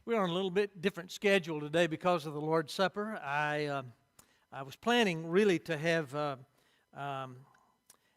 We're on a little bit different schedule today because of the Lord's Supper. I was planning really to have,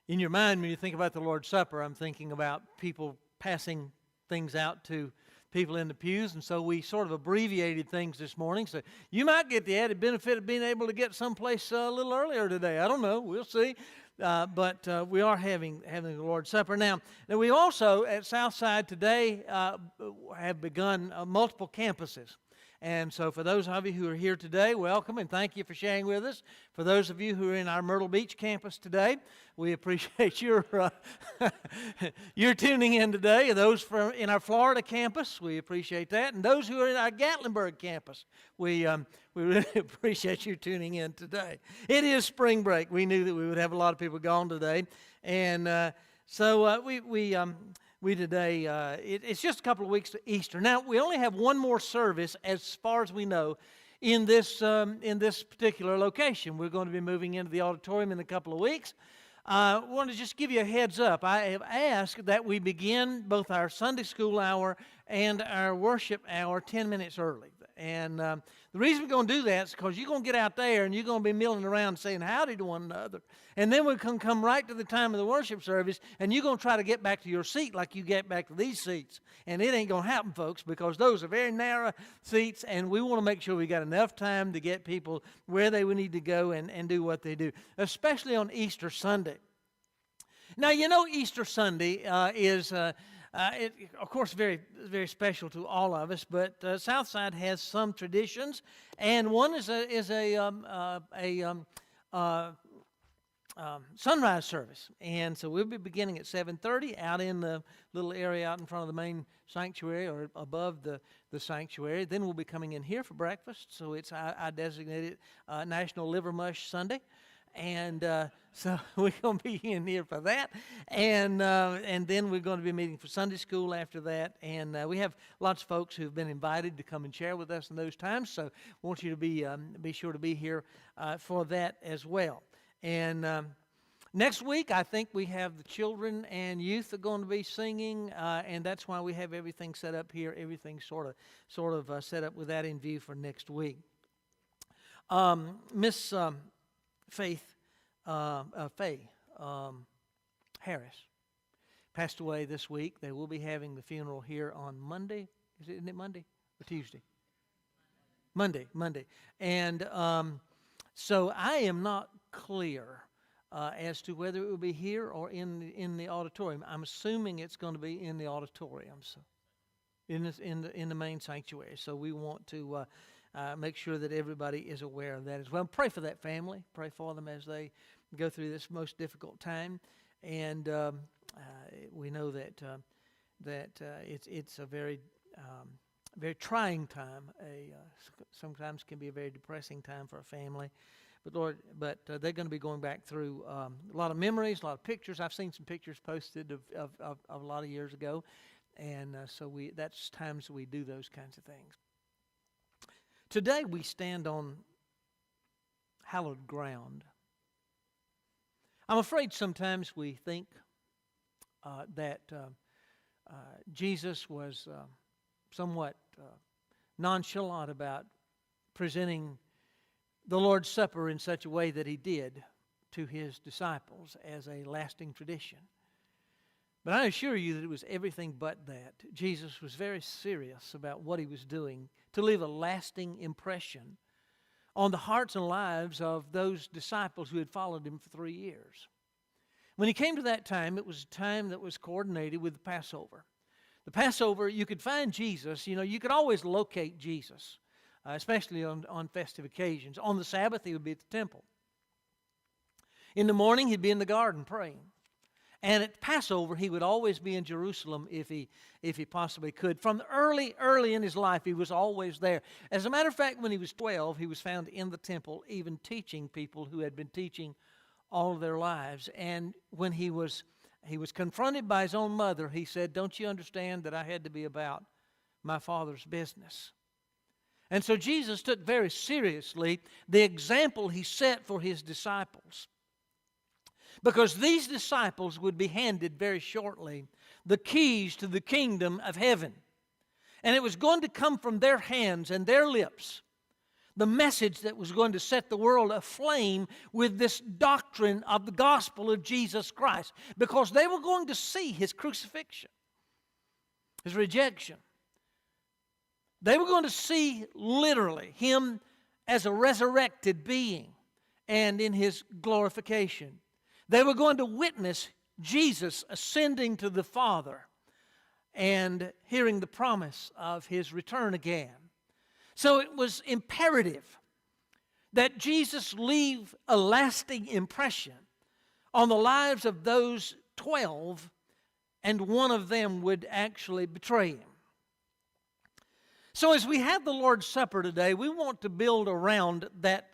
in your mind when you think about the Lord's Supper, I'm thinking about people passing things out to people in the pews, and so we sort of abbreviated things this morning. So you might get the added benefit of being able to get someplace a little earlier today. I don't know. We'll see. But we are having the Lord's Supper. Now we also at Southside today have begun multiple campuses. And so for those of you who are here today, welcome and thank you for sharing with us. For those of you who are in our Myrtle Beach campus today, we appreciate your tuning in today. Those in our Florida campus, we appreciate that. And those who are in our Gatlinburg campus, we really appreciate you tuning in today. It is spring break. We knew that we would have a lot of people gone today. And so we today, it's just a couple of weeks to Easter. Now, we only have one more service, as far as we know, in this particular location. We're going to be moving into the auditorium in a couple of weeks. I want to just give you a heads up. I have asked that we begin both our Sunday school hour and our worship hour 10 minutes early. And the reason we're going to do that is because you're going to get out there and you're going to be milling around saying howdy to one another. And then we can come right to the time of the worship service and you're going to try to get back to your seat like you get back to these seats. And it ain't going to happen, folks, because those are very narrow seats and we want to make sure we got enough time to get people where they would need to go and do what they do, especially on Easter Sunday. Now, you know Easter Sunday is... of course, very, very special to all of us. But Southside has some traditions, and one is a sunrise service. And so we'll be beginning at 7:30 out in the little area out in front of the main sanctuary or above the sanctuary. Then we'll be coming in here for breakfast. So it's I designated National Liver Mush Sunday. And so we're going to be in here for that, and then we're going to be meeting for Sunday school after that. And we have lots of folks who've been invited to come and share with us in those times. So I want you to be sure to be here for that as well. And next week, I think we have the children and youth are going to be singing, and that's why we have everything set up here. Everything sort of set up with that in view for next week. Miss Faye Harris passed away this week. They will be having the funeral here on Monday. Isn't it Monday or Tuesday? Monday. And so I am not clear as to whether it will be here or in the auditorium. I'm assuming it's going to be in the auditorium, so in the main sanctuary. So we want to make sure that everybody is aware of that as well. Pray for that family. Pray for them as they go through this most difficult time. And we know that it's a very very trying time. Sometimes can be a very depressing time for a family. But they're going to be going back through a lot of memories, a lot of pictures. I've seen some pictures posted of a lot of years ago, and so that's times we do those kinds of things. Today we stand on hallowed ground. I'm afraid sometimes we think that Jesus was somewhat nonchalant about presenting the Lord's Supper in such a way that he did to his disciples as a lasting tradition. But I assure you that it was everything but that. Jesus was very serious about what he was doing to leave a lasting impression on the hearts and lives of those disciples who had followed him for 3 years. When he came to that time, it was a time that was coordinated with the Passover. The Passover, you could find Jesus, you could always locate Jesus, especially on festive occasions. On the Sabbath, he would be at the temple. In the morning, he'd be in the garden praying. And at Passover, he would always be in Jerusalem if he possibly could. From early in his life, he was always there. As a matter of fact, when he was 12, he was found in the temple, even teaching people who had been teaching all of their lives. And when he was confronted by his own mother, he said, "Don't you understand that I had to be about my Father's business?" And so Jesus took very seriously the example he set for his disciples. Because these disciples would be handed very shortly the keys to the kingdom of heaven. And it was going to come from their hands and their lips, the message that was going to set the world aflame with this doctrine of the gospel of Jesus Christ, because they were going to see his crucifixion, his rejection. They were going to see literally him as a resurrected being and in his glorification. They were going to witness Jesus ascending to the Father and hearing the promise of his return again. So it was imperative that Jesus leave a lasting impression on the lives of those 12, and one of them would actually betray him. So as we have the Lord's Supper today, we want to build around that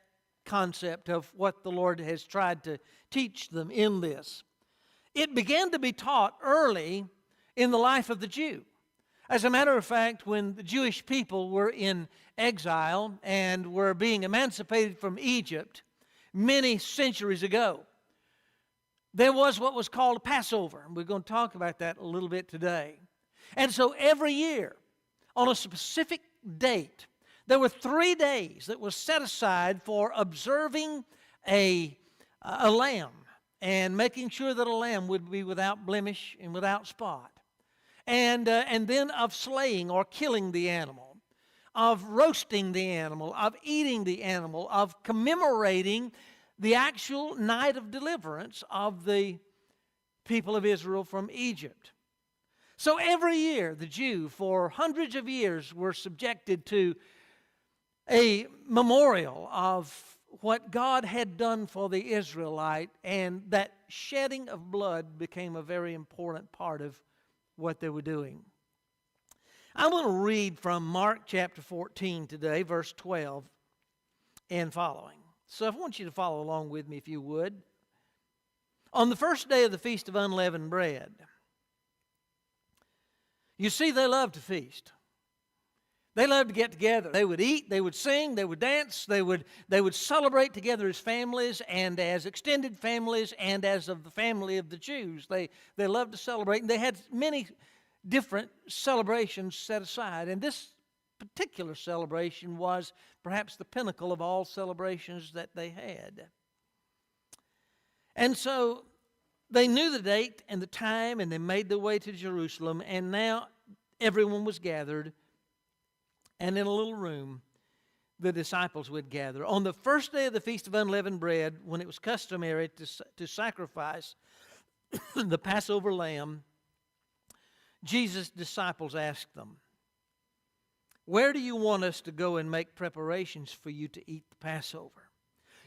concept of what the Lord has tried to teach them in this. It began to be taught early in the life of the Jew. As a matter of fact, when the Jewish people were in exile and were being emancipated from Egypt many centuries ago, there was what was called a Passover. And we're going to talk about that a little bit today. And so every year, on a specific date, there were 3 days that was set aside for observing a lamb and making sure that a lamb would be without blemish and without spot. And then of slaying or killing the animal, of roasting the animal, of eating the animal, of commemorating the actual night of deliverance of the people of Israel from Egypt. So every year, the Jew, for hundreds of years, were subjected to a memorial of what God had done for the Israelite, and that shedding of blood became a very important part of what they were doing. I'm going to read from Mark chapter 14 today, verse 12 and following. So I want you to follow along with me if you would. On the first day of the Feast of Unleavened Bread, you see, they loved to feast. They loved to get together. They would eat, they would sing, they would dance, they would celebrate together as families and as extended families and as of the family of the Jews. They loved to celebrate, and they had many different celebrations set aside. And this particular celebration was perhaps the pinnacle of all celebrations that they had. And so they knew the date and the time, and they made their way to Jerusalem, and now everyone was gathered. And in a little room, the disciples would gather. On the first day of the Feast of Unleavened Bread, when it was customary to sacrifice the Passover lamb, Jesus' disciples asked them, "Where do you want us to go and make preparations for you to eat the Passover?"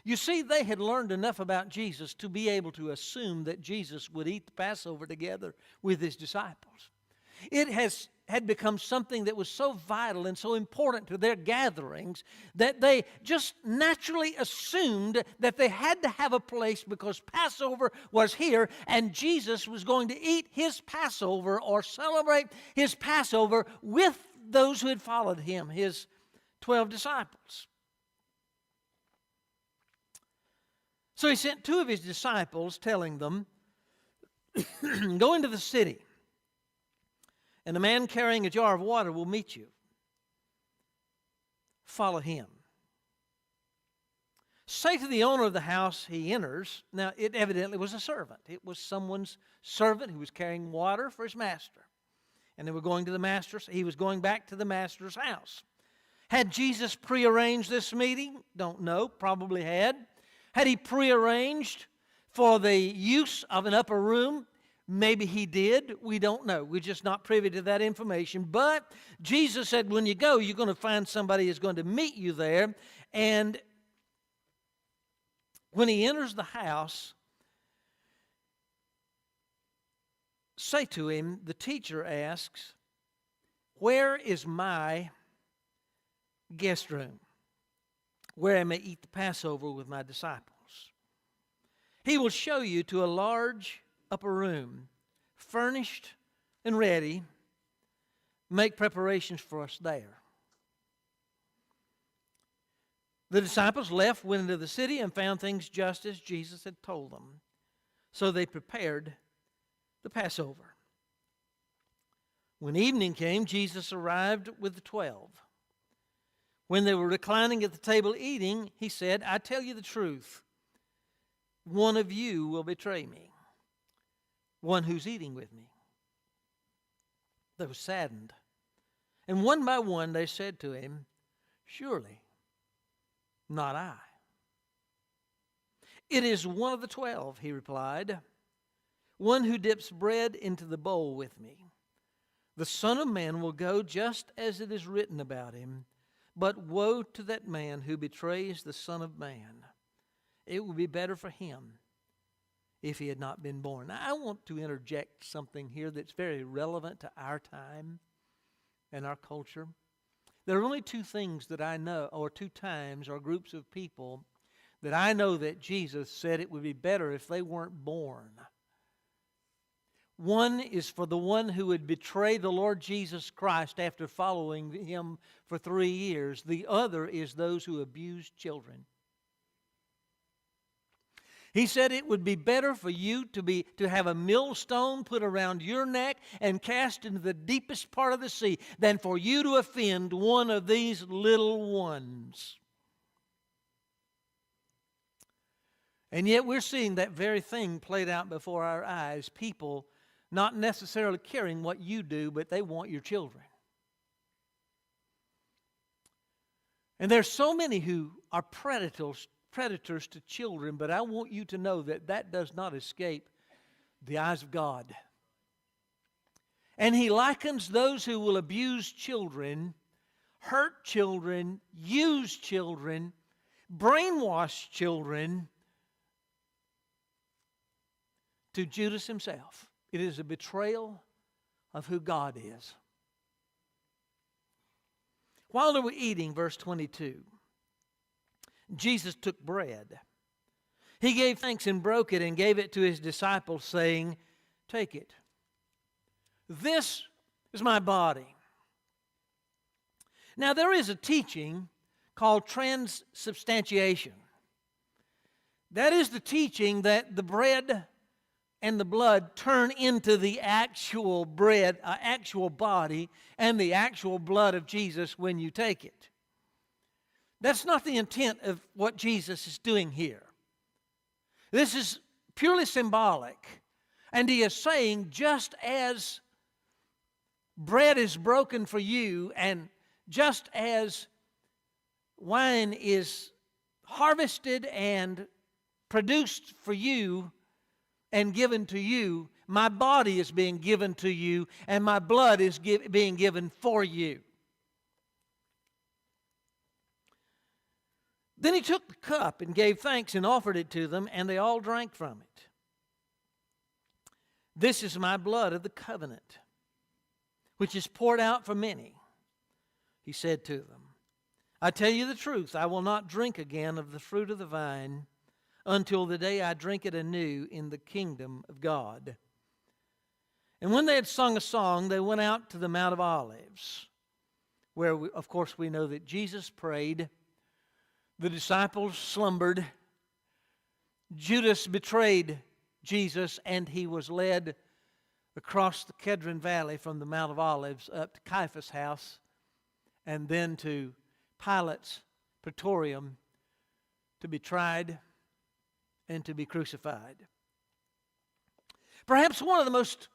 You see, they had learned enough about Jesus to be able to assume that Jesus would eat the Passover together with his disciples. It had become something that was so vital and so important to their gatherings that they just naturally assumed that they had to have a place, because Passover was here and Jesus was going to eat his Passover or celebrate his Passover with those who had followed him, his 12 disciples. So he sent 2 of his disciples, telling them, "Go into the city, and a man carrying a jar of water will meet you. Follow him. Say to the owner of the house he enters." Now, it evidently was a servant. It was someone's servant who was carrying water for his master. And they were going to the master's. He was going back to the master's house. Had Jesus prearranged this meeting? Don't know. Probably had. Had he prearranged for the use of an upper room? Maybe he did. We don't know. We're just not privy to that information. But Jesus said, when you go, you're going to find somebody who's going to meet you there. And when he enters the house, say to him, the teacher asks, "Where is my guest room, where I may eat the Passover with my disciples?" He will show you to a large upper room, furnished and ready. Make preparations for us there. The disciples left, went into the city, and found things just as Jesus had told them. So they prepared the Passover. When evening came, Jesus arrived with the 12. When they were reclining at the table eating, he said, I tell you the truth, one of you will betray me, one who's eating with me. They were saddened. And one by one they said to him, surely not I. It is one of the 12, he replied, one who dips bread into the bowl with me. The Son of Man will go just as it is written about him, but woe to that man who betrays the Son of Man. It would be better for him if he had not been born. Now, I want to interject something here that's very relevant to our time and our culture. There are only two things that I know, or two times, or groups of people that I know that Jesus said it would be better if they weren't born. One is for the one who would betray the Lord Jesus Christ after following him for 3 years. The other is those who abuse children. He said it would be better for you to have a millstone put around your neck and cast into the deepest part of the sea than for you to offend one of these little ones. And yet we're seeing that very thing played out before our eyes. People not necessarily caring what you do, but they want your children. And there's so many who are predators to children, but I want you to know that that does not escape the eyes of God. And he likens those who will abuse children, hurt children, use children, brainwash children to Judas himself. It is a betrayal of who God is. While they were eating, verse 22, Jesus took bread. He gave thanks and broke it and gave it to his disciples, saying, take it. This is my body. Now there is a teaching called transubstantiation. That is the teaching that the bread and the blood turn into the actual bread, actual body, and the actual blood of Jesus when you take it. That's not the intent of what Jesus is doing here. This is purely symbolic. And he is saying, just as bread is broken for you, and just as wine is harvested and produced for you and given to you, my body is being given to you, and my blood is being given for you. Then he took the cup and gave thanks and offered it to them, and they all drank from it. This is my blood of the covenant, which is poured out for many. He said to them, I tell you the truth, I will not drink again of the fruit of the vine until the day I drink it anew in the kingdom of God. And when they had sung a song, they went out to the Mount of Olives, where, of course, we know that Jesus prayed. The disciples slumbered. Judas betrayed Jesus, and he was led across the Kedron Valley from the Mount of Olives up to Caiaphas' house, and then to Pilate's praetorium to be tried and to be crucified. Perhaps one of the most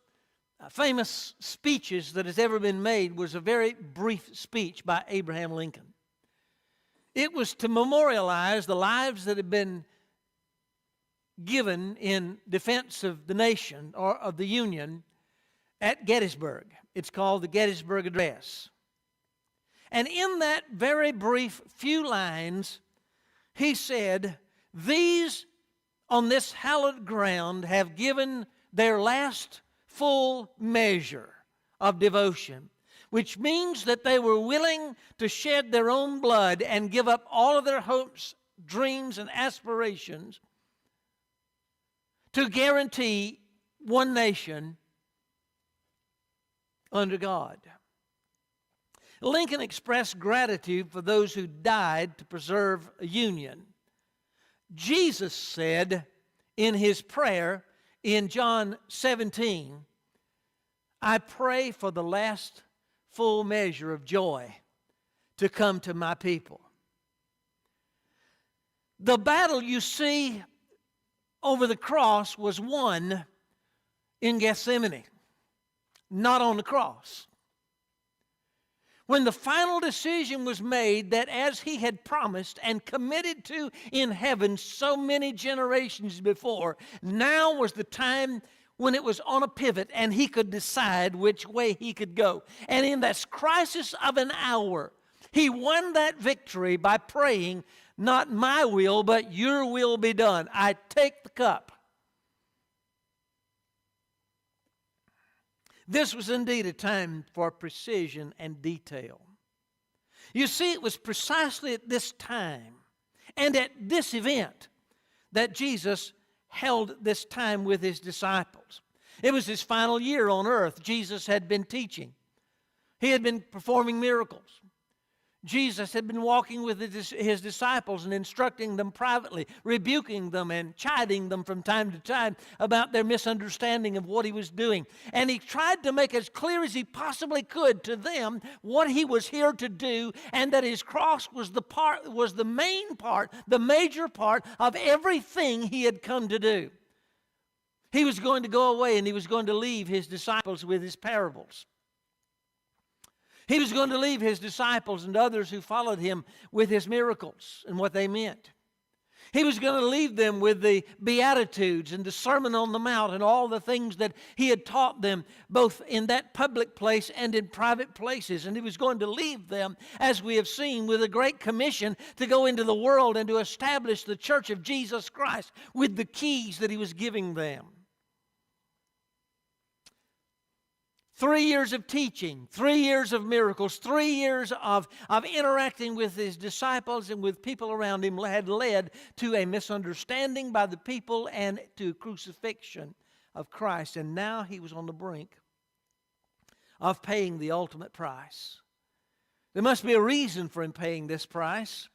famous speeches that has ever been made was a very brief speech by Abraham Lincoln. It was to memorialize the lives that had been given in defense of the nation or of the Union at Gettysburg. It's called the Gettysburg Address. And in that very brief few lines, he said, these on this hallowed ground have given their last full measure of devotion, which means that they were willing to shed their own blood and give up all of their hopes, dreams, and aspirations to guarantee one nation under God. Lincoln expressed gratitude for those who died to preserve a union. Jesus said in his prayer in John 17, I pray for the last full measure of joy to come to my people. The battle you see over the cross was won in Gethsemane, not on the cross. When the final decision was made that as he had promised and committed to in heaven so many generations before, now was the time when it was on a pivot and he could decide which way he could go. And in that crisis of an hour, he won that victory by praying, not my will, but your will be done. I take the cup. This was indeed a time for precision and detail. You see, it was precisely at this time and at this event that Jesus held this time with his disciples. It was his final year on earth. Jesus had been teaching. He had been performing miracles. Jesus had been walking with his disciples and instructing them privately, rebuking them and chiding them from time to time about their misunderstanding of what he was doing. And he tried to make as clear as he possibly could to them what he was here to do, and that his cross was the main part, the major part of everything he had come to do. He was going to go away and he was going to leave his disciples with his parables. He was going to leave his disciples and others who followed him with his miracles and what they meant. He was going to leave them with the Beatitudes and the Sermon on the Mount and all the things that he had taught them, both in that public place and in private places. And he was going to leave them, as we have seen, with a great commission to go into the world and to establish the church of Jesus Christ with the keys that he was giving them. 3 years of teaching, 3 years of miracles, 3 years of interacting with his disciples and with people around him had led to a misunderstanding by the people and to crucifixion of Christ. And now he was on the brink of paying the ultimate price. There must be a reason for him paying this price.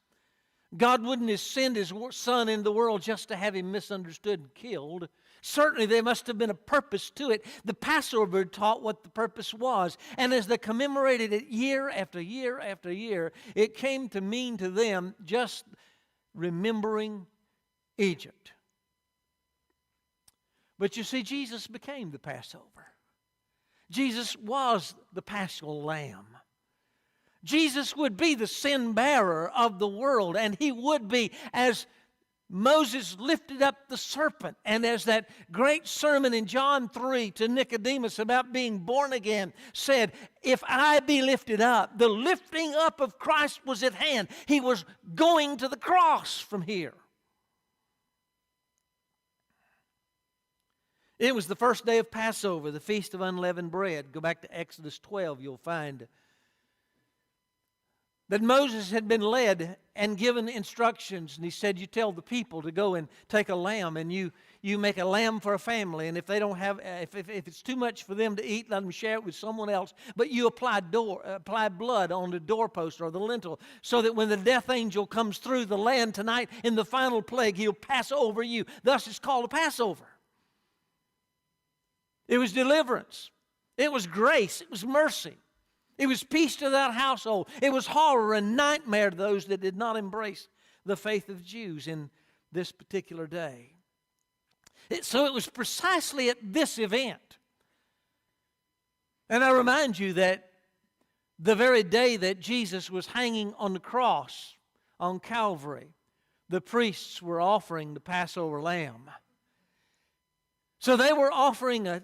God wouldn't have sent his Son into the world just to have him misunderstood and killed. Certainly there must have been a purpose to it. The Passover taught what the purpose was. And as they commemorated it year after year after year, it came to mean to them just remembering Egypt. But you see, Jesus became the Passover. Jesus was the Paschal Lamb. Jesus would be the sin bearer of the world, and he would be, as Moses lifted up the serpent, and as that great sermon in John 3 to Nicodemus about being born again said, if I be lifted up, the lifting up of Christ was at hand. He was going to the cross from here. It was the first day of Passover, the Feast of Unleavened Bread. Go back to Exodus 12, you'll find that Moses had been led and given instructions, and he said, you tell the people to go and take a lamb, and you make a lamb for a family, and if they don't have, if it's too much for them to eat, let them share it with someone else, but you apply blood on the doorpost or the lintel, so that when the death angel comes through the land tonight in the final plague, he'll pass over you. Thus it's called a Passover. It was deliverance. It was grace. It was mercy. It was peace to that household. It was horror and nightmare to those that did not embrace the faith of Jews in this particular day. So it was precisely at this event. And I remind you that the very day that Jesus was hanging on the cross on Calvary, the priests were offering the Passover lamb. So they were offering a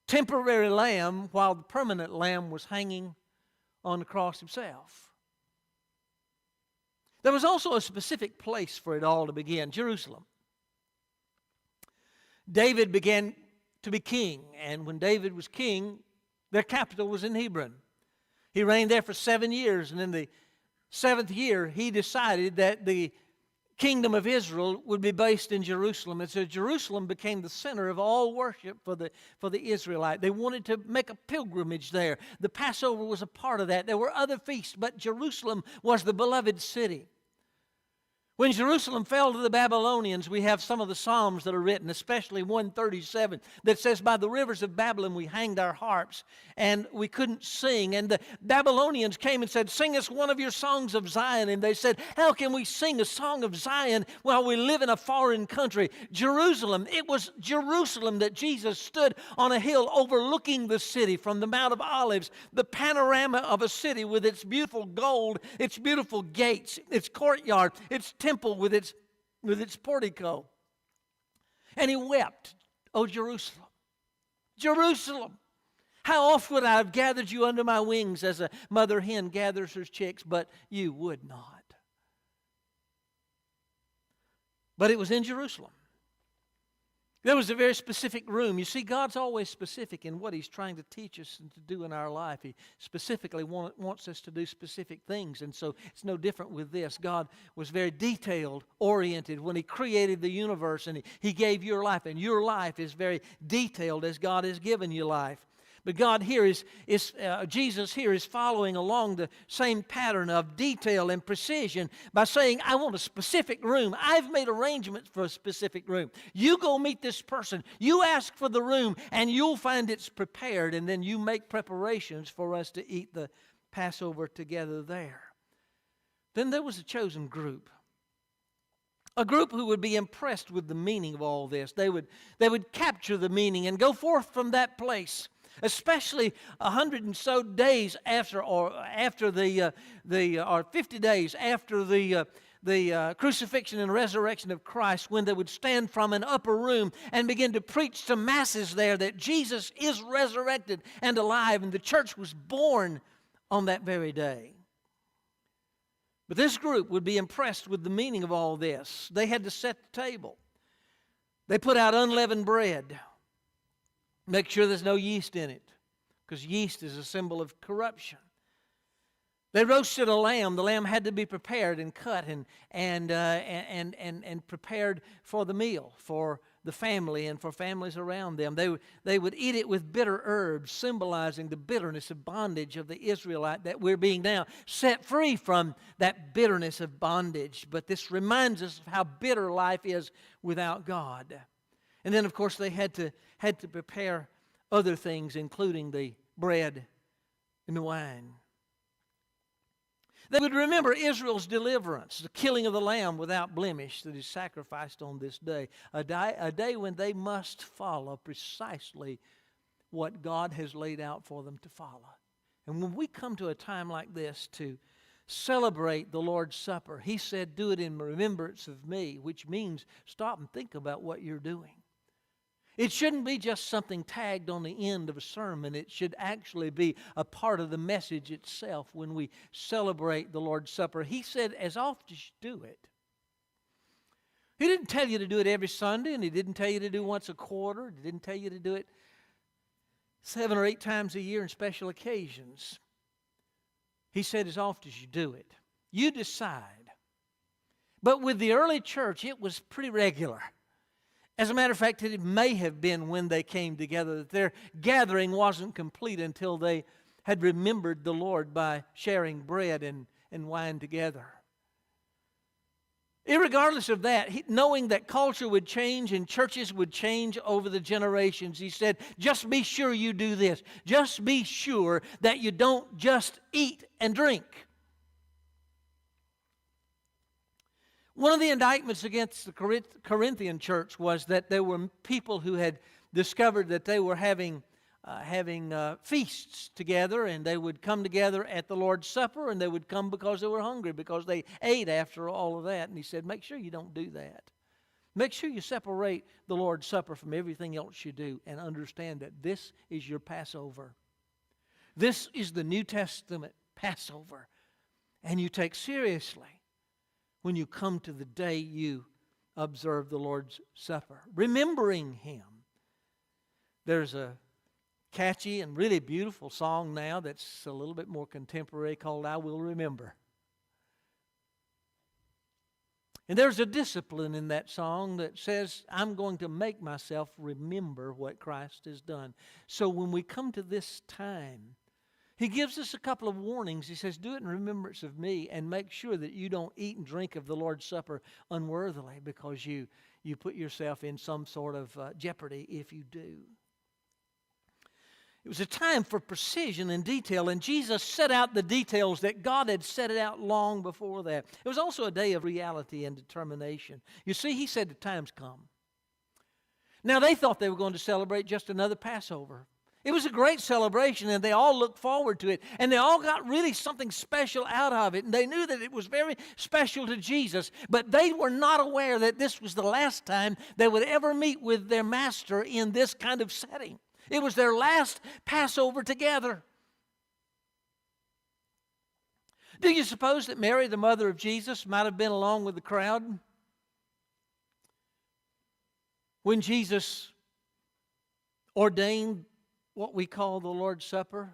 temporary lamb while the permanent lamb was hanging on the cross himself. There was also a specific place for it all to begin, Jerusalem. David began to be king, and when David was king, their capital was in Hebron. He reigned there for 7 years, and in the 7th year, he decided that the kingdom of Israel would be based in Jerusalem. And so Jerusalem became the center of all worship for the Israelite. They wanted to make a pilgrimage there. The Passover was a part of that. There were other feasts, but Jerusalem was the beloved city. When Jerusalem fell to the Babylonians, we have some of the Psalms that are written, especially 137, that says, by the rivers of Babylon we hanged our harps, and we couldn't sing. And the Babylonians came and said, sing us one of your songs of Zion. And they said, how can we sing a song of Zion while we live in a foreign country? Jerusalem, it was Jerusalem that Jesus stood on a hill overlooking the city from the Mount of Olives, the panorama of a city with its beautiful gold, its beautiful gates, its courtyard, its temple with its portico. And he wept, "O Jerusalem, Jerusalem, how oft would I have gathered you under my wings as a mother hen gathers her chicks, but you would not." But it was in Jerusalem. There was a very specific room. You see, God's always specific in what He's trying to teach us and to do in our life. He specifically wants us to do specific things, and so it's no different with this. God was very detail-oriented when He created the universe, and He gave your life, and your life is very detailed as God has given you life. But God here Jesus here is following along the same pattern of detail and precision by saying, I want a specific room. I've made arrangements for a specific room. You go meet this person. You ask for the room, and you'll find it's prepared, and then you make preparations for us to eat the Passover together there. Then there was a chosen group. A group who would be impressed with the meaning of all this. They would capture the meaning and go forth from that place. Especially 100 and so days after, or 50 days after the crucifixion and resurrection of Christ, when they would stand from an upper room and begin to preach to masses there that Jesus is resurrected and alive, and the church was born on that very day. But this group would be impressed with the meaning of all this. They had to set the table. They put out unleavened bread. Make sure there's no yeast in it, because yeast is a symbol of corruption. They roasted a lamb. The lamb had to be prepared and cut and prepared for the meal, for the family and for families around them. They would eat it with bitter herbs, symbolizing the bitterness of bondage of the Israelite, that we're being now set free from that bitterness of bondage. But this reminds us of how bitter life is without God. And then, of course, they had to prepare other things, including the bread and the wine. They would remember Israel's deliverance, the killing of the lamb without blemish that is sacrificed on this day, a day when they must follow precisely what God has laid out for them to follow. And when we come to a time like this to celebrate the Lord's Supper, He said, do it in remembrance of me, which means stop and think about what you're doing. It shouldn't be just something tagged on the end of a sermon. It should actually be a part of the message itself when we celebrate the Lord's Supper. He said, as often as you do it. He didn't tell you to do it every Sunday, and He didn't tell you to do it once a quarter. He didn't tell you to do it 7 or 8 times a year in special occasions. He said, as often as you do it. You decide. But with the early church, it was pretty regular. As a matter of fact, it may have been when they came together that their gathering wasn't complete until they had remembered the Lord by sharing bread and wine together. Irregardless of that, knowing that culture would change and churches would change over the generations, He said, just be sure you do this. Just be sure that you don't just eat and drink. One of the indictments against the Corinthian church was that there were people who had discovered that they were having feasts together, and they would come together at the Lord's Supper, and they would come because they were hungry, because they ate after all of that. And He said, make sure you don't do that. Make sure you separate the Lord's Supper from everything else you do, and understand that this is your Passover. This is the New Testament Passover, and you take seriously when you come to the day you observe the Lord's Supper, remembering Him. There's a catchy and really beautiful song now that's a little bit more contemporary called I Will Remember. And there's a discipline in that song that says, I'm going to make myself remember what Christ has done. So when we come to this time, He gives us a couple of warnings. He says, do it in remembrance of me, and make sure that you don't eat and drink of the Lord's Supper unworthily, because you put yourself in some sort of jeopardy if you do. It was a time for precision and detail, and Jesus set out the details that God had set it out long before that. It was also a day of reality and determination. You see, he said the time's come. Now, they thought they were going to celebrate just another Passover. It was a great celebration, and they all looked forward to it, and they all got really something special out of it, and they knew that it was very special to Jesus, but they were not aware that this was the last time they would ever meet with their Master in this kind of setting. It was their last Passover together. Do you suppose that Mary, the mother of Jesus, might have been along with the crowd when Jesus ordained what we call the Lord's Supper?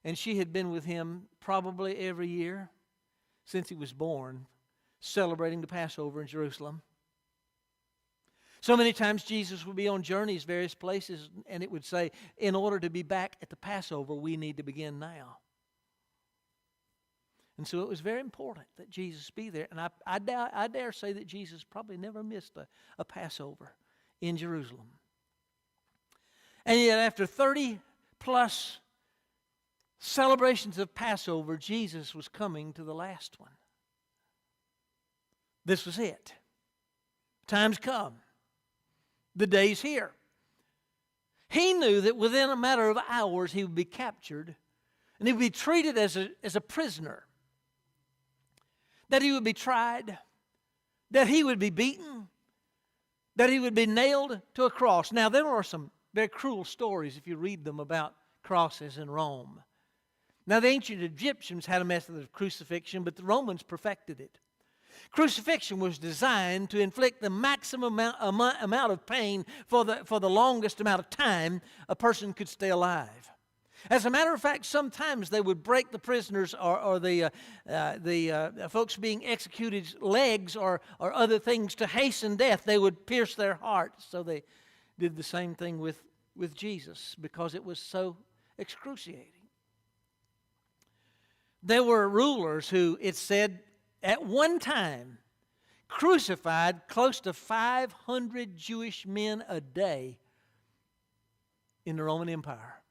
And she had been with him probably every year since he was born, celebrating the Passover in Jerusalem. So many times Jesus would be on journeys, various places, and it would say, in order to be back at the Passover, we need to begin now. And so it was very important that Jesus be there. And I dare say that Jesus probably never missed a Passover in Jerusalem. And yet after 30 plus celebrations of Passover, Jesus was coming to the last one. This was it. Time's come. The day's here. He knew that within a matter of hours he would be captured and he would be treated as a prisoner, that he would be tried, that he would be beaten, that he would be nailed to a cross. Now, there are some very cruel stories if you read them about crosses in Rome. Now, the ancient Egyptians had a method of crucifixion, but the Romans perfected it. Crucifixion was designed to inflict the maximum amount of pain for the longest amount of time a person could stay alive. As a matter of fact, sometimes they would break the prisoners or the folks being executed's legs or other things to hasten death. They would pierce their hearts. So they did the same thing with Jesus because it was so excruciating. There were rulers who, it said, at one time crucified close to 500 Jewish men a day in the Roman Empire.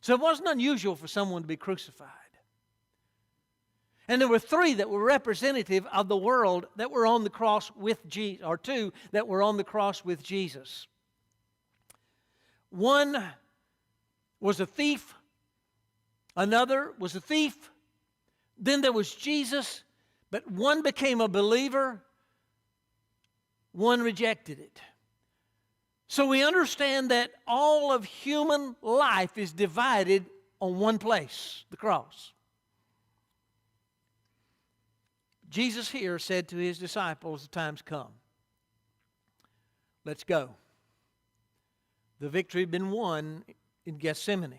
So it wasn't unusual for someone to be crucified. And there were 3 that were representative of the world that were on the cross with Jesus, or 2 that were on the cross with Jesus. One was a thief, another was a thief, then there was Jesus, but one became a believer, one rejected it. So we understand that all of human life is divided on one place, the cross. Jesus here said to his disciples, the time's come. Let's go. The victory had been won in Gethsemane.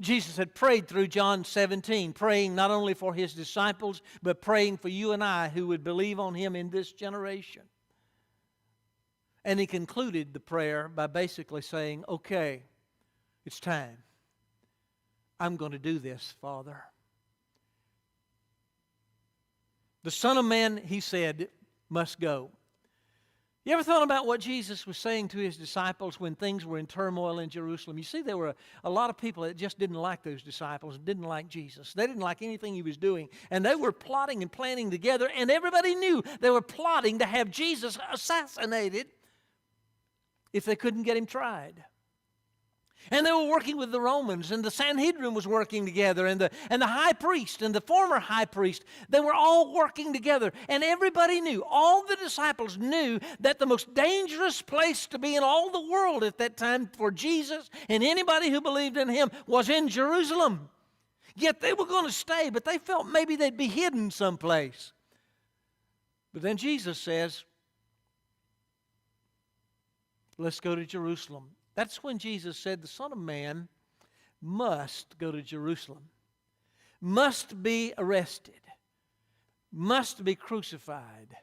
Jesus had prayed through John 17, praying not only for his disciples, but praying for you and I who would believe on him in this generation. And he concluded the prayer by basically saying, okay, it's time. I'm going to do this, Father. The Son of Man, he said, must go. You ever thought about what Jesus was saying to his disciples when things were in turmoil in Jerusalem? You see, there were a lot of people that just didn't like those disciples, didn't like Jesus. They didn't like anything he was doing. And they were plotting and planning together, and everybody knew they were plotting to have Jesus assassinated if they couldn't get him tried. And they were working with the Romans, and the Sanhedrin was working together, and the high priest and the former high priest, they were all working together. And everybody knew, all the disciples knew that the most dangerous place to be in all the world at that time for Jesus and anybody who believed in him was in Jerusalem. Yet they were going to stay, but they felt maybe they'd be hidden someplace. But then Jesus says, let's go to Jerusalem. That's when Jesus said the Son of Man must go to Jerusalem, must be arrested, must be crucified,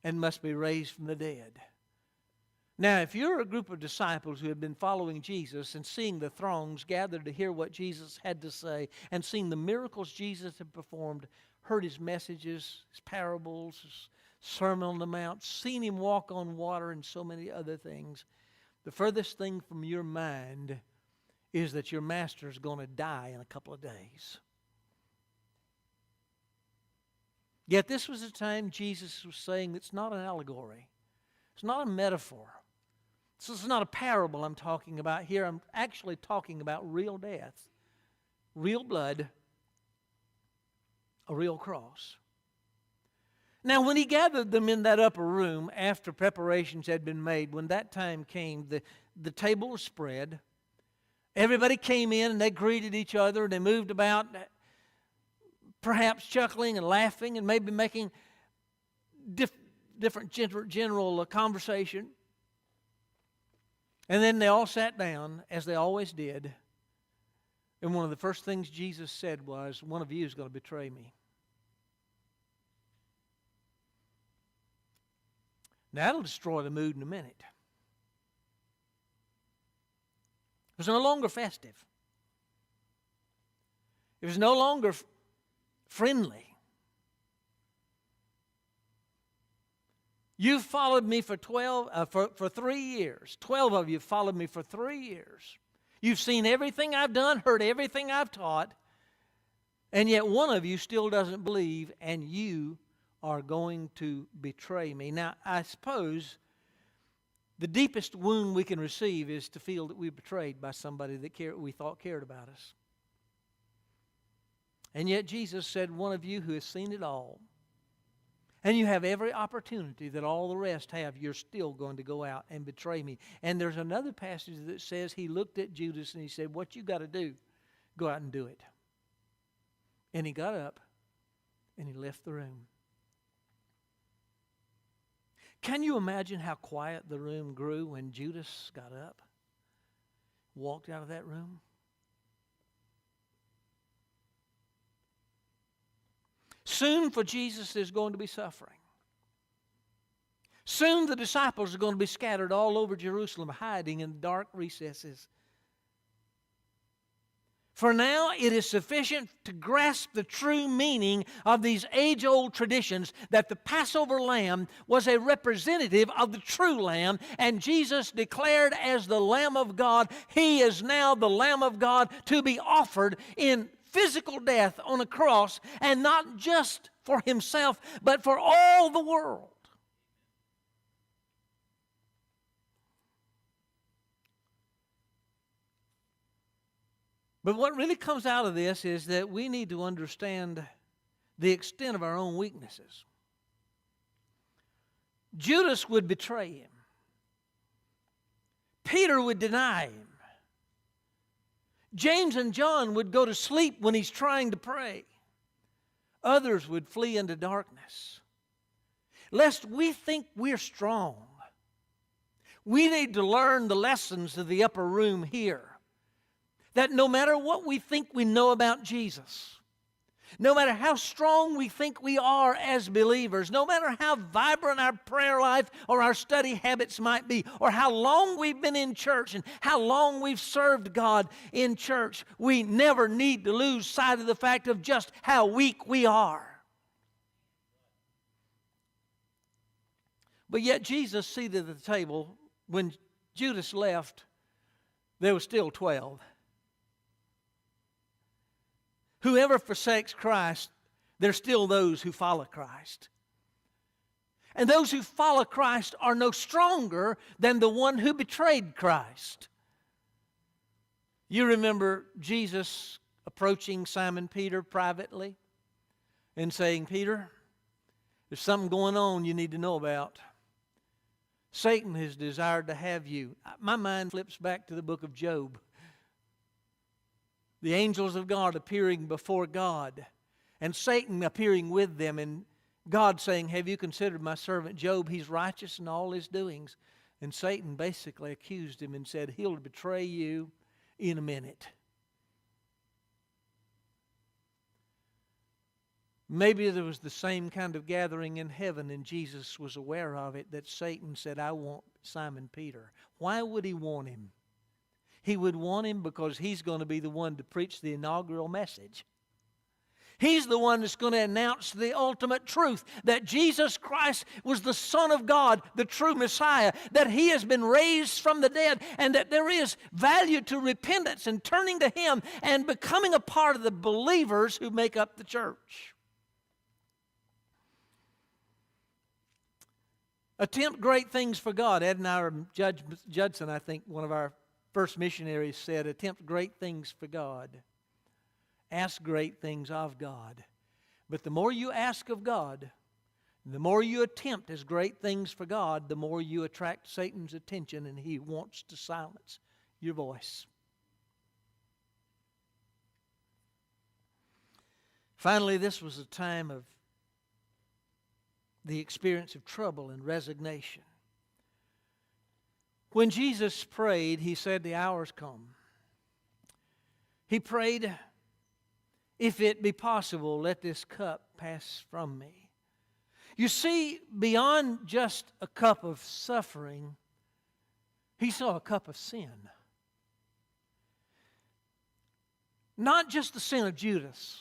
and must be raised from the dead. Now, if you're a group of disciples who have been following Jesus and seeing the throngs gathered to hear what Jesus had to say and seeing the miracles Jesus had performed, heard his messages, his parables, his Sermon on the Mount, seen him walk on water and so many other things, the furthest thing from your mind is that your master is going to die in a couple of days. Yet this was a time Jesus was saying it's not an allegory. It's not a metaphor. This is not a parable I'm talking about here. I'm actually talking about real death, real blood, a real cross. Now, when he gathered them in that upper room after preparations had been made, when that time came, the table was spread. Everybody came in and they greeted each other and they moved about, perhaps chuckling and laughing and maybe making different general conversation. And then they all sat down, as they always did. And one of the first things Jesus said was, one of you is going to betray me. Now, that'll destroy the mood in a minute. It was no longer festive. It was no longer friendly. You've followed me for 3 years. 12 of you followed me for 3 years. You've seen everything I've done, heard everything I've taught, and yet one of you still doesn't believe, and you are going to betray me. Now, I suppose the deepest wound we can receive is to feel that we're betrayed by somebody that we thought cared about us. And yet Jesus said, one of you who has seen it all, and you have every opportunity that all the rest have, you're still going to go out and betray me. And there's another passage that says he looked at Judas and he said, what you got to do, go out and do it. And he got up and he left the room. Can you imagine how quiet the room grew when Judas got up, walked out of that room? Soon for Jesus there's going to be suffering. Soon the disciples are going to be scattered all over Jerusalem, hiding in dark recesses. For now it is sufficient to grasp the true meaning of these age-old traditions that the Passover lamb was a representative of the true lamb, and Jesus declared as the Lamb of God, He is now the Lamb of God to be offered in physical death on a cross, and not just for Himself, but for all the world. But what really comes out of this is that we need to understand the extent of our own weaknesses. Judas would betray Him. Peter would deny Him. James and John would go to sleep when He's trying to pray. Others would flee into darkness. Lest we think we're strong, we need to learn the lessons of the upper room here. That no matter what we think we know about Jesus, no matter how strong we think we are as believers, no matter how vibrant our prayer life or our study habits might be, or how long we've been in church and how long we've served God in church, we never need to lose sight of the fact of just how weak we are. But yet Jesus seated at the table, when Judas left, there were still 12. Whoever forsakes Christ, there's still those who follow Christ. And those who follow Christ are no stronger than the one who betrayed Christ. You remember Jesus approaching Simon Peter privately and saying, Peter, there's something going on you need to know about. Satan has desired to have you. My mind flips back to the book of Job. The angels of God appearing before God, and Satan appearing with them, and God saying, have you considered my servant Job? He's righteous in all his doings. And Satan basically accused him and said, he'll betray you in a minute. Maybe there was the same kind of gathering in heaven and Jesus was aware of it, that Satan said, I want Simon Peter. Why would he want him? He would want him because he's going to be the one to preach the inaugural message. He's the one that's going to announce the ultimate truth, that Jesus Christ was the Son of God, the true Messiah, that He has been raised from the dead, and that there is value to repentance and turning to Him and becoming a part of the believers who make up the church. Attempt great things for God. Ed and I, or Judson, I think, one of our first missionaries, said, attempt great things for God. Ask great things of God. But the more you ask of God, the more you attempt as great things for God, the more you attract Satan's attention, and he wants to silence your voice. Finally, this was a time of the experience of trouble and resignation. When Jesus prayed, He said, the hour's come. He prayed, if it be possible, let this cup pass from me. You see, beyond just a cup of suffering, He saw a cup of sin. Not just the sin of Judas,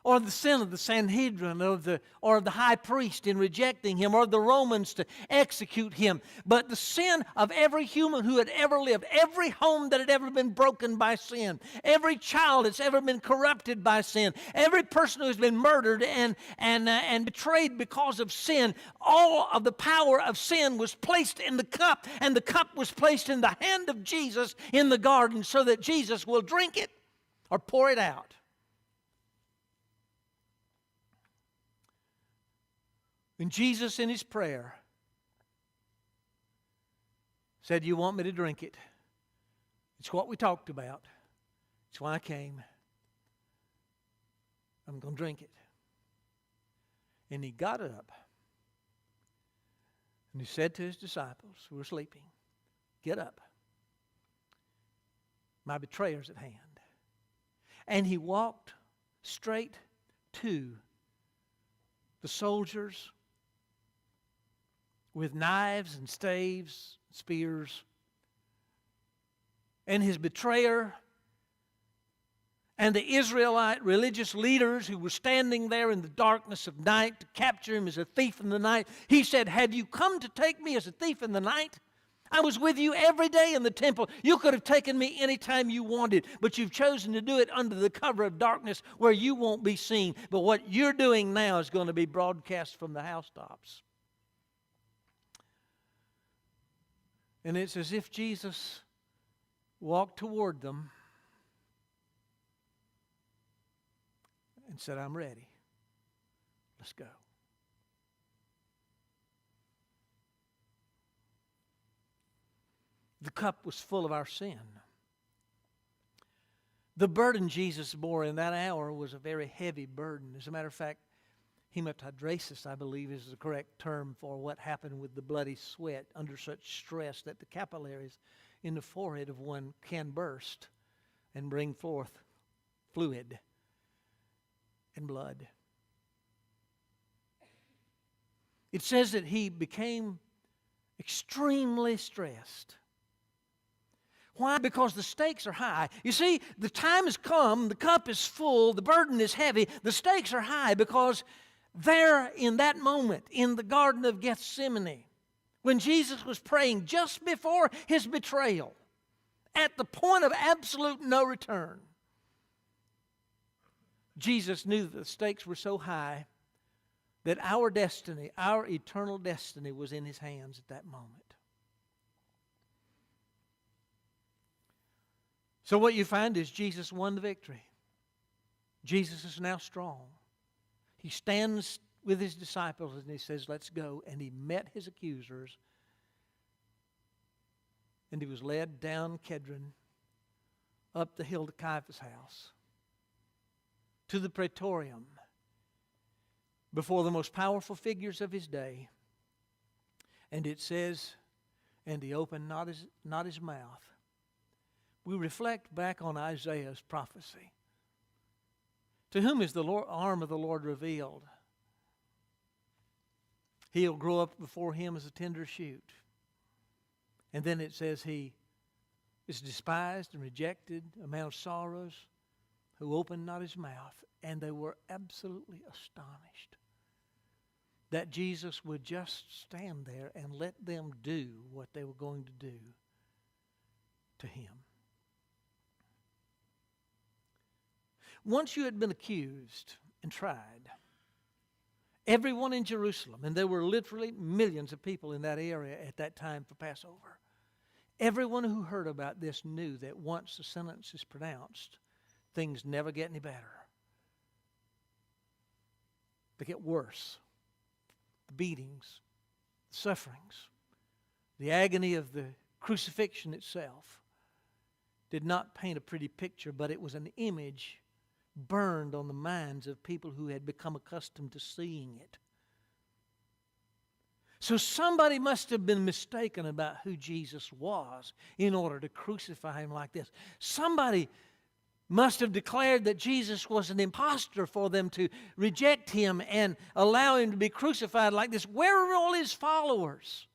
or the sin of the Sanhedrin, or of the high priest in rejecting Him, or the Romans to execute Him, but the sin of every human who had ever lived, every home that had ever been broken by sin, every child that's ever been corrupted by sin, every person who has been murdered and betrayed because of sin. All of the power of sin was placed in the cup, and the cup was placed in the hand of Jesus in the garden so that Jesus will drink it or pour it out. And Jesus, in His prayer, said, you want me to drink it? It's what we talked about. It's why I came. I'm going to drink it. And He got up. And He said to His disciples who were sleeping, get up. My betrayer's at hand. And He walked straight to the soldiers with knives and staves, spears, and His betrayer and the Israelite religious leaders who were standing there in the darkness of night to capture Him as a thief in the night. He said, have you come to take me as a thief in the night? I was with you every day in the temple. You could have taken me anytime you wanted, but you've chosen to do it under the cover of darkness where you won't be seen. But what you're doing now is going to be broadcast from the housetops. And it's as if Jesus walked toward them and said, I'm ready. Let's go. The cup was full of our sin. The burden Jesus bore in that hour was a very heavy burden. As a matter of fact, hematidrosis, I believe, is the correct term for what happened with the bloody sweat under such stress that the capillaries in the forehead of one can burst and bring forth fluid and blood. It says that He became extremely stressed. Why? Because the stakes are high. You see, the time has come, the cup is full, the burden is heavy, the stakes are high because there in that moment in the Garden of Gethsemane, when Jesus was praying just before His betrayal, at the point of absolute no return, Jesus knew that the stakes were so high that our destiny, our eternal destiny, was in His hands at that moment. So what you find is Jesus won the victory. Jesus is now strong. He stands with His disciples and He says, let's go. And He met His accusers. And He was led down Kedron, up the hill to Caiaphas' house, to the praetorium, before the most powerful figures of his day. And it says, and He opened not his mouth. We reflect back on Isaiah's prophecy. To whom is the arm of the Lord revealed? He'll grow up before him as a tender shoot. And then it says he is despised and rejected, a man of sorrows, who opened not his mouth. And they were absolutely astonished that Jesus would just stand there and let them do what they were going to do to him. Once you had been accused and tried, everyone in Jerusalem, and there were literally millions of people in that area at that time for Passover, everyone who heard about this knew that once the sentence is pronounced, things never get any better. They get worse. The beatings, the sufferings, the agony of the crucifixion itself did not paint a pretty picture, but it was an image burned on the minds of people who had become accustomed to seeing it. So somebody must have been mistaken about who Jesus was in order to crucify him like this. Somebody must have declared that Jesus was an imposter for them to reject him and allow him to be crucified like this. Where are all his followers?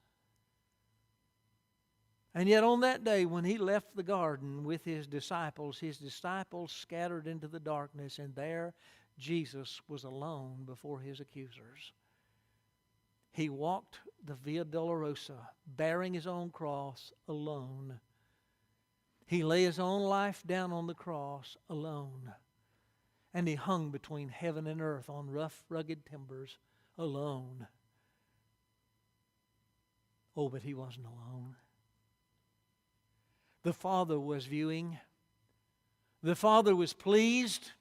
And yet on that day when he left the garden with his disciples scattered into the darkness, and there Jesus was alone before his accusers. He walked the Via Dolorosa bearing his own cross alone. He lay his own life down on the cross alone. And he hung between heaven and earth on rough, rugged timbers alone. Oh, but he wasn't alone. The Father was viewing. The Father was pleased.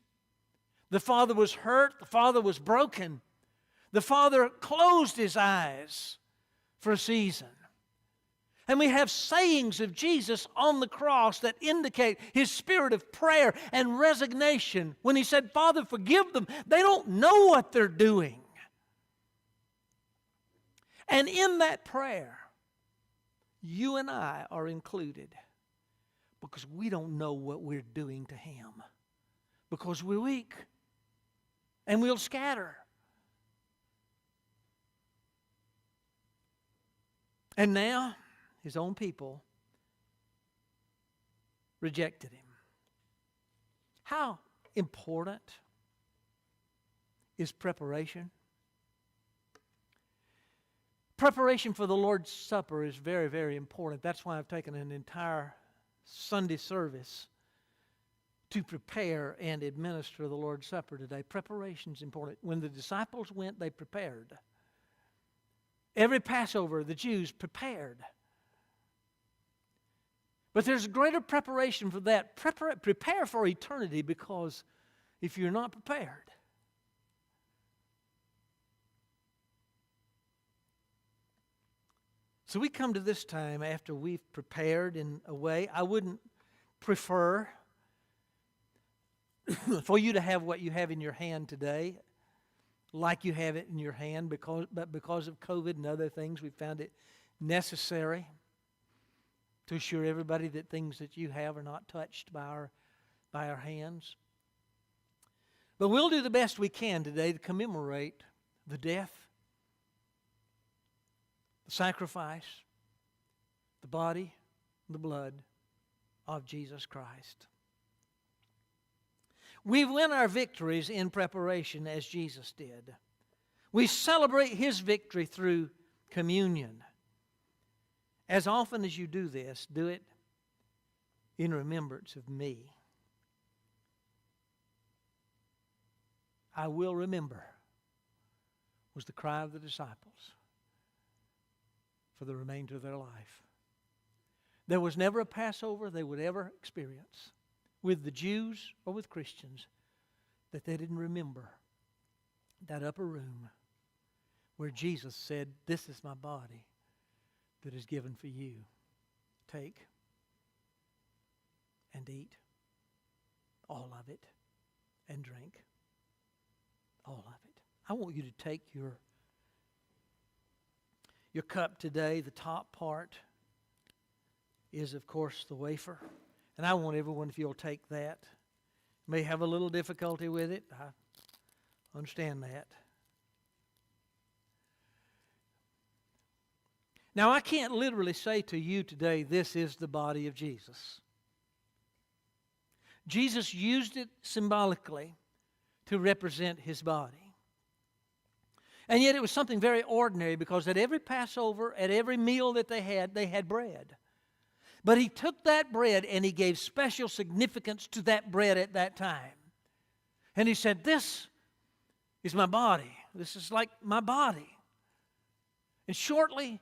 The Father was hurt. The Father was broken. The Father closed his eyes for a season. And we have sayings of Jesus on the cross that indicate his spirit of prayer and resignation when he said, Father, forgive them. They don't know what they're doing. And in that prayer, you and I are included because we don't know what we're doing to him. Because we're weak and we'll scatter. And now, his own people rejected him. How important is preparation? Preparation for the Lord's Supper is very, very important. That's why I've taken an entire Sunday service to prepare and administer the Lord's Supper today. Preparation is important. When the disciples went, they prepared. Every Passover, the Jews prepared. But there's greater preparation for that. Prepare for eternity, because if you're not prepared, so we come to this time after we've prepared in a way. I wouldn't prefer for you to have what you have in your hand today like you have it in your hand, but because of COVID and other things, we found it necessary to assure everybody that things that you have are not touched by our hands. But we'll do the best we can today to commemorate the death, the sacrifice, the body, the blood of Jesus Christ. We win our victories in preparation as Jesus did. We celebrate his victory through communion. As often as you do this, do it in remembrance of me. I will remember was the cry of the disciples for the remainder of their life. There was never a Passover they would ever experience with the Jews or with Christians that they didn't remember that upper room where Jesus said, "This is my body that is given for you. Take and eat all of it and drink all of it." I want you to take your cup today. The top part is, of course, the wafer. And I want everyone, if you'll take that May have a little difficulty with it. I understand that. Now, I can't literally say to you today, this is the body of Jesus. Jesus used it symbolically to represent His body. And yet it was something very ordinary, because at every Passover, at every meal that they had bread. But He took that bread and He gave special significance to that bread at that time. And He said, this is my body. This is like my body. And shortly,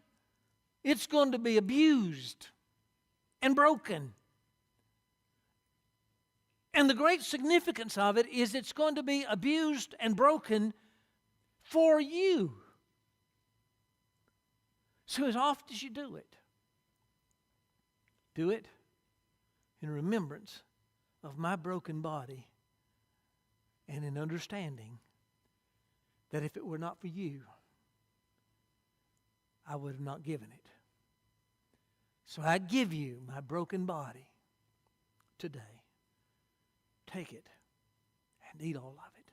it's going to be abused and broken. And the great significance of it is it's going to be abused and broken for you. So as often as you do it in remembrance of my broken body, and in understanding that if it were not for you, I would have not given it. So I give you my broken body today. Take it and eat all of it.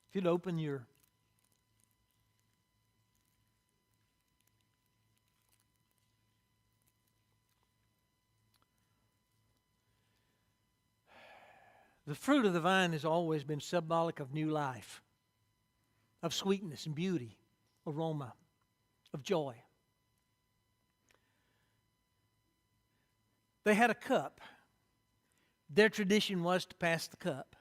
If you'd open your The fruit of the vine has always been symbolic of new life, of sweetness and beauty, aroma, of joy. They had a cup. Their tradition was to pass the cup.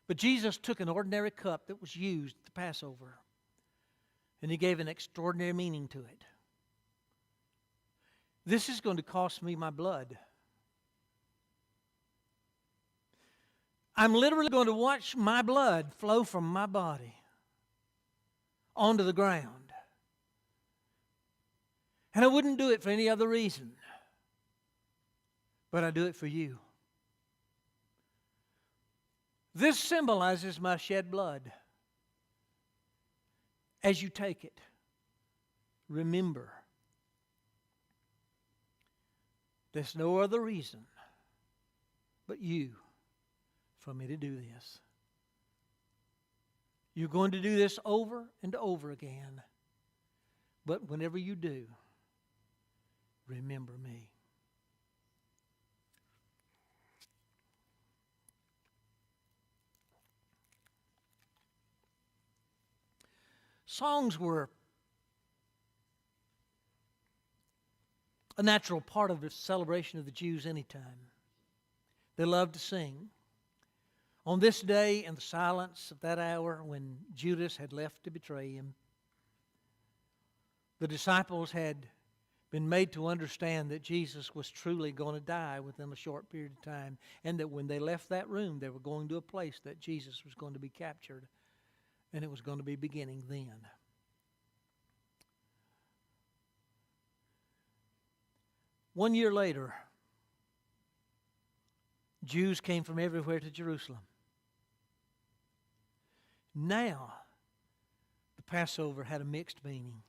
But Jesus took an ordinary cup that was used at the Passover, and He gave an extraordinary meaning to it. This is going to cost me my blood. I'm literally going to watch my blood flow from my body onto the ground. And I wouldn't do it for any other reason, but I do it for you. This symbolizes my shed blood. As you take it, remember, there's no other reason but you for me to do this. You're going to do this over and over again. But whenever you do, remember me. Songs were a natural part of the celebration of the Jews anytime. They loved to sing. On this day, in the silence of that hour when Judas had left to betray Him, the disciples had been made to understand that Jesus was truly going to die within a short period of time, and that when they left that room, they were going to a place that Jesus was going to be captured, and it was going to be beginning then. One year later, Jews came from everywhere to Jerusalem. Now, the Passover had a mixed meaning.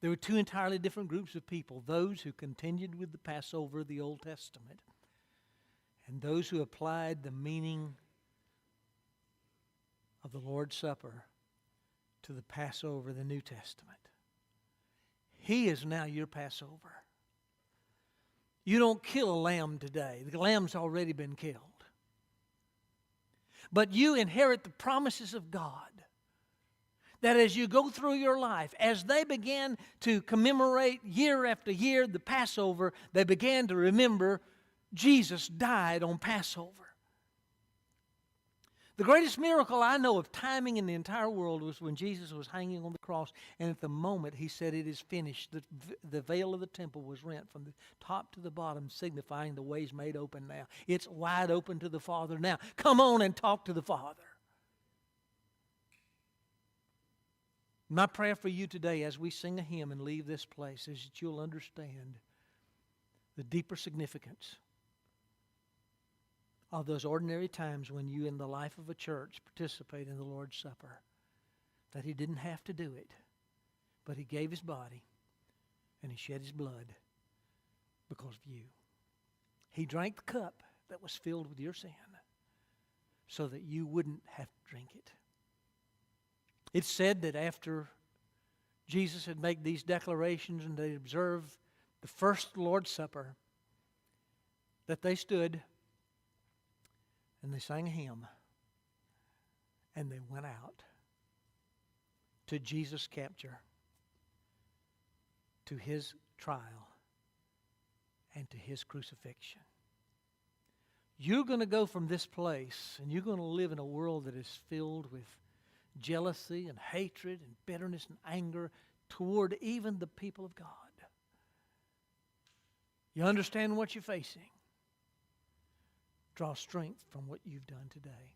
There were two entirely different groups of people, those who continued with the Passover of the Old Testament, and those who applied the meaning of the Lord's Supper to the Passover of the New Testament. He is now your Passover. You don't kill a lamb today. The lamb's already been killed. But you inherit the promises of God, that as you go through your life, as they began to commemorate year after year the Passover, they began to remember Jesus died on Passover. The greatest miracle I know of timing in the entire world was when Jesus was hanging on the cross, and at the moment He said, "It is finished," the veil of the temple was rent from the top to the bottom, signifying the way's made open now. It's wide open to the Father now. Come on and talk to the Father. My prayer for you today as we sing a hymn and leave this place is that you'll understand the deeper significance of those ordinary times when you in the life of a church participate in the Lord's Supper. that he didn't have to do it, but he gave his body and he shed his blood because of you. He drank the cup that was filled with your sin so that you wouldn't have to drink it. It's said that after Jesus had made these declarations and they observed the first Lord's Supper, that they stood and they sang a hymn and they went out to Jesus' capture, to his trial, and to his crucifixion. You're going to go from this place and you're going to live in a world that is filled with jealousy and hatred and bitterness and anger toward even the people of God. You understand what you're facing. Draw strength from what you've done today.